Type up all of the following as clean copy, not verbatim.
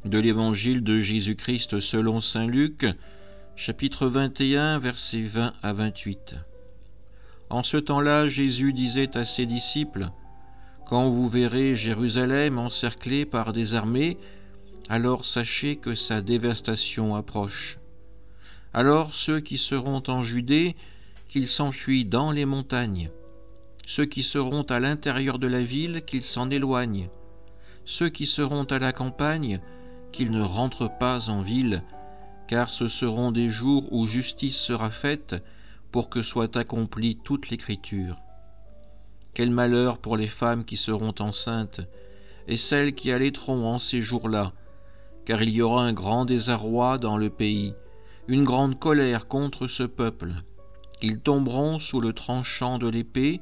de l'Évangile de Jésus-Christ selon saint Luc, chapitre 21, versets 20 à 28. En ce temps-là, Jésus disait à ses disciples : « Quand vous verrez Jérusalem encerclée par des armées, alors sachez que sa dévastation approche. Alors ceux qui seront en Judée, qu'ils s'enfuient dans les montagnes. Ceux qui seront à l'intérieur de la ville, qu'ils s'en éloignent. Ceux qui seront à la campagne, qu'ils ne rentrent pas en ville, car ce seront des jours où justice sera faite pour que soit accomplie toute l'Écriture. Quel malheur pour les femmes qui seront enceintes et celles qui allaiteront en ces jours-là, car il y aura un grand désarroi dans le pays, une grande colère contre ce peuple. Ils tomberont sous le tranchant de l'épée,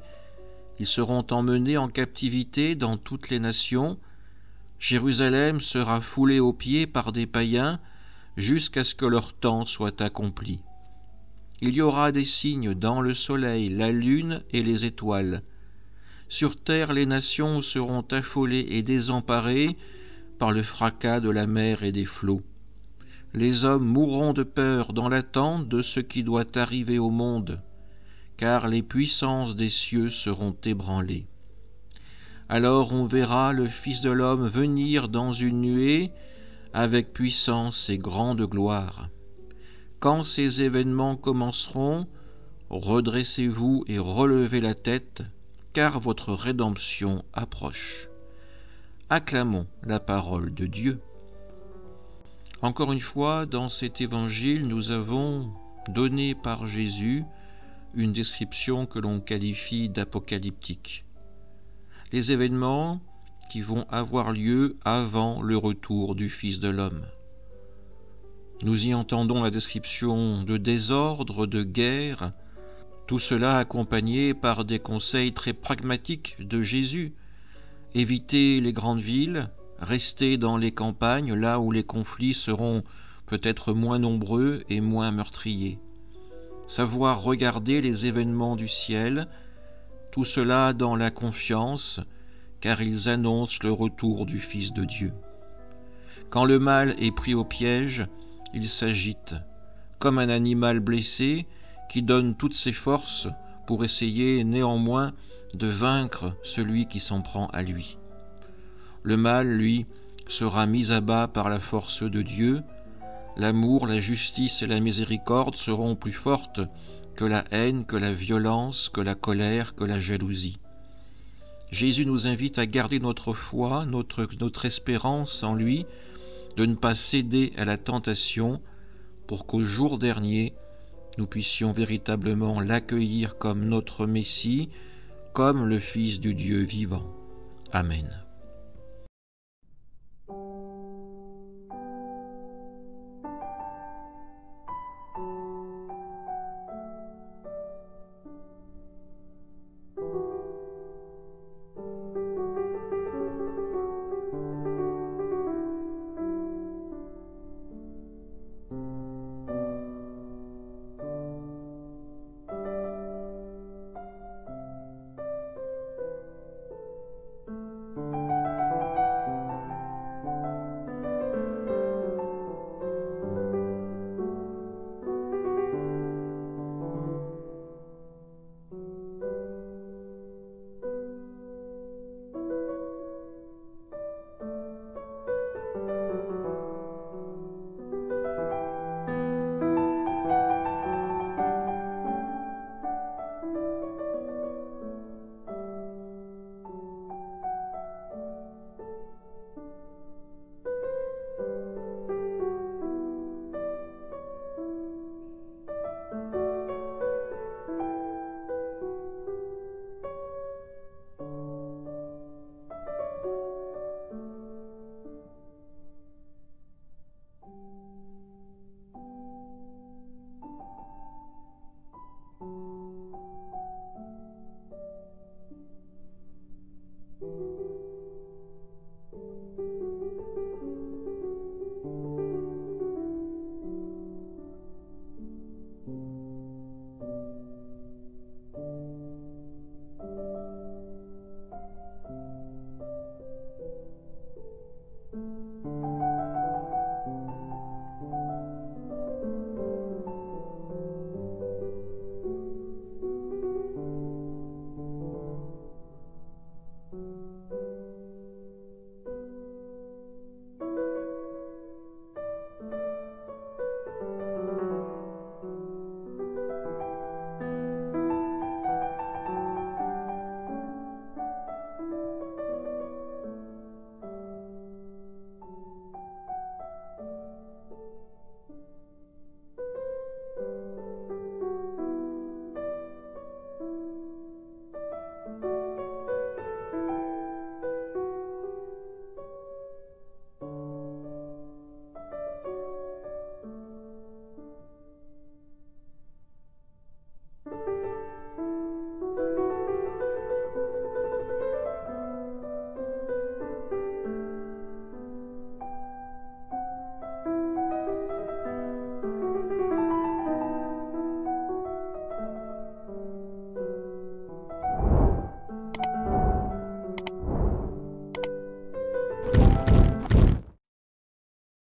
ils seront emmenés en captivité dans toutes les nations. Jérusalem sera foulée aux pieds par des païens jusqu'à ce que leur temps soit accompli. Il y aura des signes dans le soleil, la lune et les étoiles. Sur terre, les nations seront affolées et désemparées par le fracas de la mer et des flots. Les hommes mourront de peur dans l'attente de ce qui doit arriver au monde, car les puissances des cieux seront ébranlées. Alors on verra le Fils de l'homme venir dans une nuée avec puissance et grande gloire. Quand ces événements commenceront, redressez-vous et relevez la tête, car votre rédemption approche. Acclamons la parole de Dieu. Encore une fois, dans cet évangile, nous avons donné par Jésus une description que l'on qualifie d'apocalyptique. Les événements qui vont avoir lieu avant le retour du Fils de l'homme. Nous y entendons la description de désordre, de guerre, tout cela accompagné par des conseils très pragmatiques de Jésus. Éviter les grandes villes, rester dans les campagnes, là où les conflits seront peut-être moins nombreux et moins meurtriers. Savoir regarder les événements du ciel, tout cela dans la confiance, car ils annoncent le retour du Fils de Dieu. Quand le mal est pris au piège, il s'agite, comme un animal blessé qui donne toutes ses forces pour essayer néanmoins de vaincre celui qui s'en prend à lui. Le mal, lui, sera mis à bas par la force de Dieu. L'amour, la justice et la miséricorde seront plus fortes que la haine, que la violence, que la colère, que la jalousie. Jésus nous invite à garder notre foi, notre espérance en lui, de ne pas céder à la tentation pour qu'au jour dernier, nous puissions véritablement l'accueillir comme notre Messie, comme le Fils du Dieu vivant. Amen.